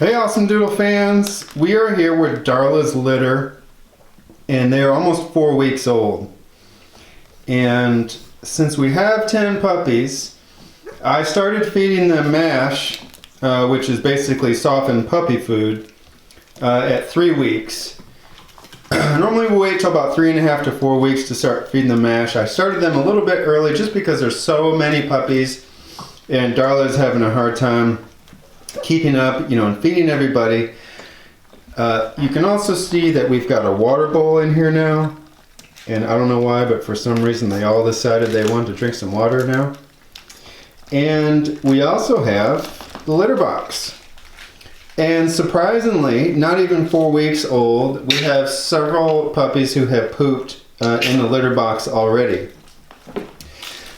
Hey AussieDoodle fans, we are here with Darla's litter and they are almost 4 weeks old. And since we have 10 puppies, I started feeding them mash, which is basically softened puppy food, at 3 weeks. Normally we wait till about 3.5 to 4 weeks to start feeding them mash. I started them a little bit early just because there's so many puppies and Darla's having a hard time keeping up, and feeding everybody. You can also see that we've got a water bowl in here now, and I don't know why, but for some reason they all decided they wanted to drink some water now. And we also have the litter box. And surprisingly, not even 4 weeks old, we have several puppies who have pooped in the litter box already.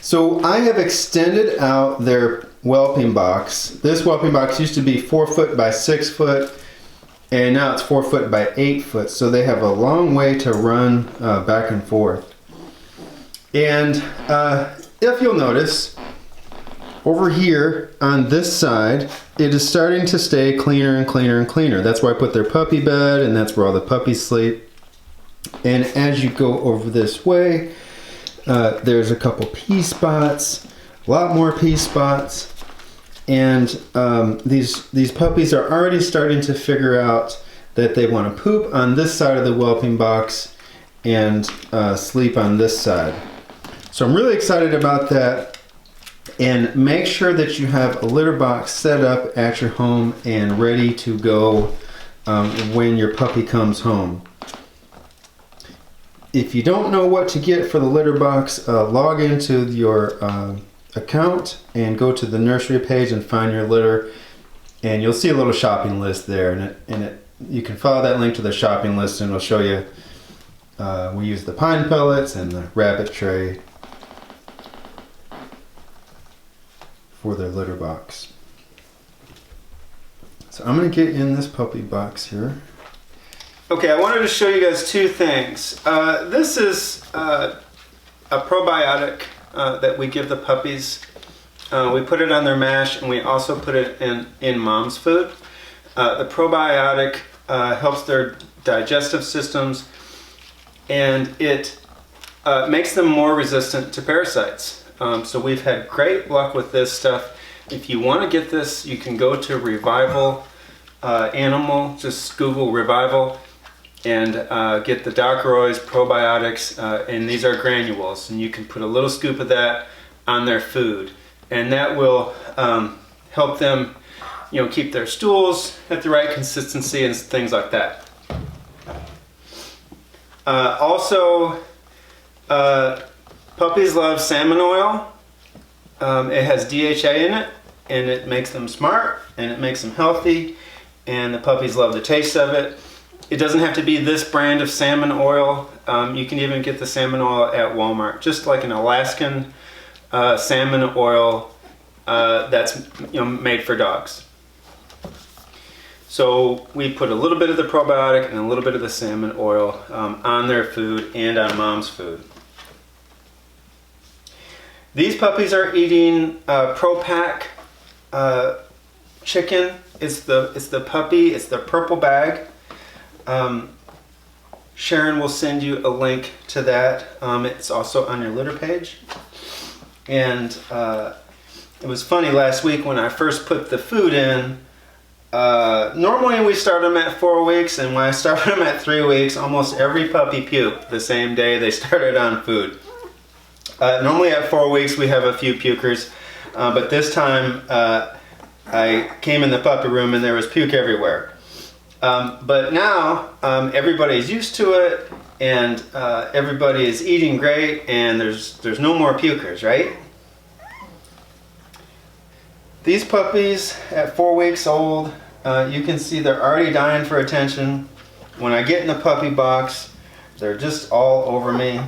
So I have extended out their whelping box. This whelping box used to be 4 foot by 6 foot, and now it's 4 foot by 8 foot. So they have a long way to run back and forth. And if you'll notice, over here on this side, it is starting to stay cleaner and cleaner and cleaner. That's where I put their puppy bed, and that's where all the puppies sleep. And as you go over this way, there's a couple pee spots, a lot more pee spots. And these puppies are already starting to figure out that they want to poop on this side of the whelping box and sleep on this side. So I'm really excited about that. And make sure that you have a litter box set up at your home and ready to go when your puppy comes home. If you don't know what to get for the litter box, log into your account and go to the nursery page and find your litter, and you'll see a little shopping list there, and you can follow that link to the shopping list and it'll show you we use the pine pellets and the rabbit tray for their litter box. So I'm going to get in this puppy box here. Okay, I wanted to show you guys two things. This is a probiotic that we give the puppies. We put it on their mash, and we also put it in mom's food. The probiotic helps their digestive systems, and it makes them more resistant to parasites. So we've had great luck with this stuff. If you want to get this, you can go to Revival Animal, just Google Revival, and get the Darla's probiotics, and these are granules, and you can put a little scoop that on their food, and that will help them, keep their stools at the right consistency and things like that. Also, puppies love salmon oil. It has DHA in it, and it makes them smart, and it makes them healthy, and the puppies love the taste of it. It doesn't have to be this brand of salmon oil. You can even get the salmon oil at Walmart, just like an Alaskan salmon oil that's made for dogs. So we put a little bit of the probiotic and a little bit of the salmon oil on their food and on mom's food. These puppies are eating ProPack chicken. It's the puppy. It's the purple bag. Sharon will send you a link to that. It's also on your litter page. And it was funny last week when I first put the food in. Normally we start them at 4 weeks, and when I started them at 3 weeks, almost every puppy puked the same day they started on food. Normally at 4 weeks we have a few pukers, but this time I came in the puppy room and there was puke everywhere. But now everybody's used to it, and everybody is eating great, and there's no more pukers, right? These puppies at 4 weeks old, you can see they're already dying for attention. When I get in the puppy box, they're just all over me.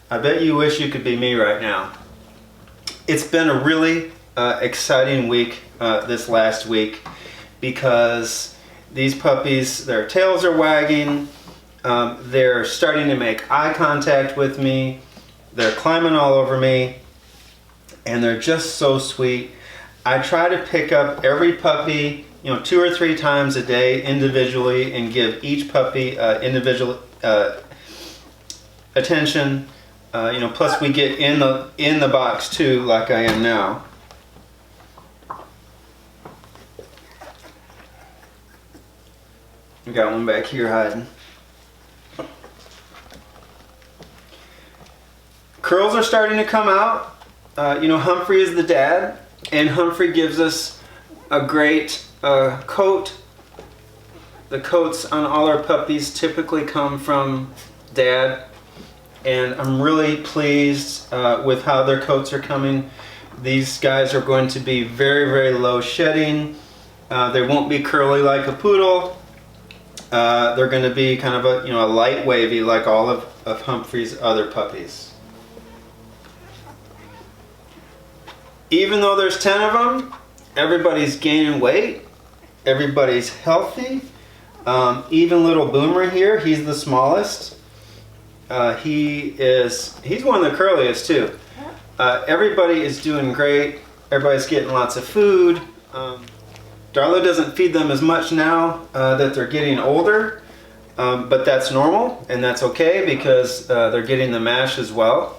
I bet you wish you could be me right now. It's been a really exciting week this last week, because these puppies, their tails are wagging, they're starting to make eye contact with me, they're climbing all over me, and they're just so sweet. I try to pick up every puppy, 2 or 3 times a day individually, and give each puppy individual attention. Plus we get in the box too, like I am now. We got one back here hiding. Curls are starting to come out. Humphrey is the dad, and Humphrey gives us a great coat. The coats on all our puppies typically come from dad, and I'm really pleased with how their coats are coming. These guys are going to be very, very low shedding. They won't be curly like a poodle. They're going to be kind of a light wavy like all of Humphrey's other puppies. Even though there's 10 of them, everybody's gaining weight. Everybody's healthy. Even little Boomer here, he's the smallest. He's one of the curliest too. Everybody is doing great. Everybody's getting lots of food. Darla doesn't feed them as much now that they're getting older, but that's normal and that's okay because they're getting the mash as well.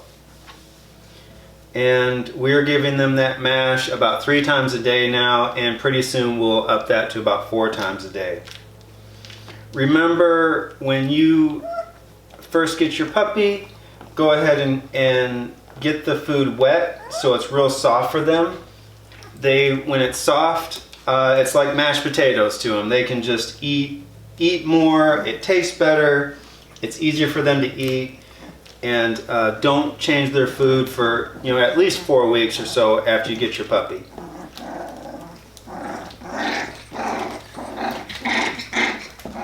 And we're giving them that mash about 3 times a day now, and pretty soon we'll up that to about 4 times a day. Remember, when you first get your puppy, go ahead and get the food wet so it's real soft for them. When it's soft, it's like mashed potatoes to them. They can just eat more, it tastes better, it's easier for them to eat. And don't change their food for at least 4 weeks or so after you get your puppy.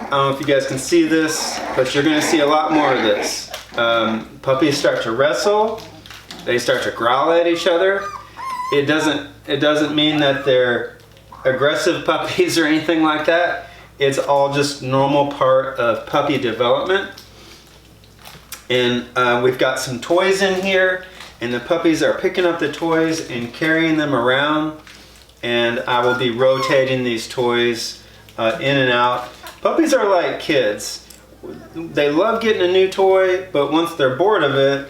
I don't know if you guys can see this, but you're going to see a lot more of this. Puppies start to wrestle. They start to growl at each other. It doesn't mean that they're aggressive puppies or anything like that. It's all just normal part of puppy development. And we've got some toys in here, and the puppies are picking up the toys and carrying them around, and I will be rotating these toys in and out. Puppies are like kids. They love getting a new toy, but once they're bored of it,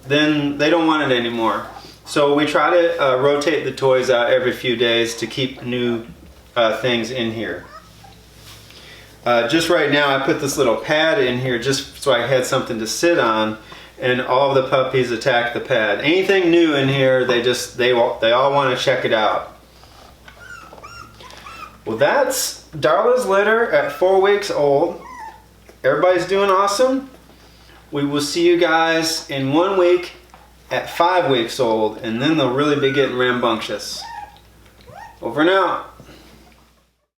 then they don't want it anymore. So we try to rotate the toys out every few days to keep new things in here. Just right now I put this little pad in here just so I had something to sit on, and all the puppies attack the pad. Anything new in here, they all want to check it out. Well, that's Darla's litter at 4 weeks old. Everybody's doing awesome. We will see you guys in 1 week at 5 weeks old, and then they'll really be getting rambunctious. Over and out.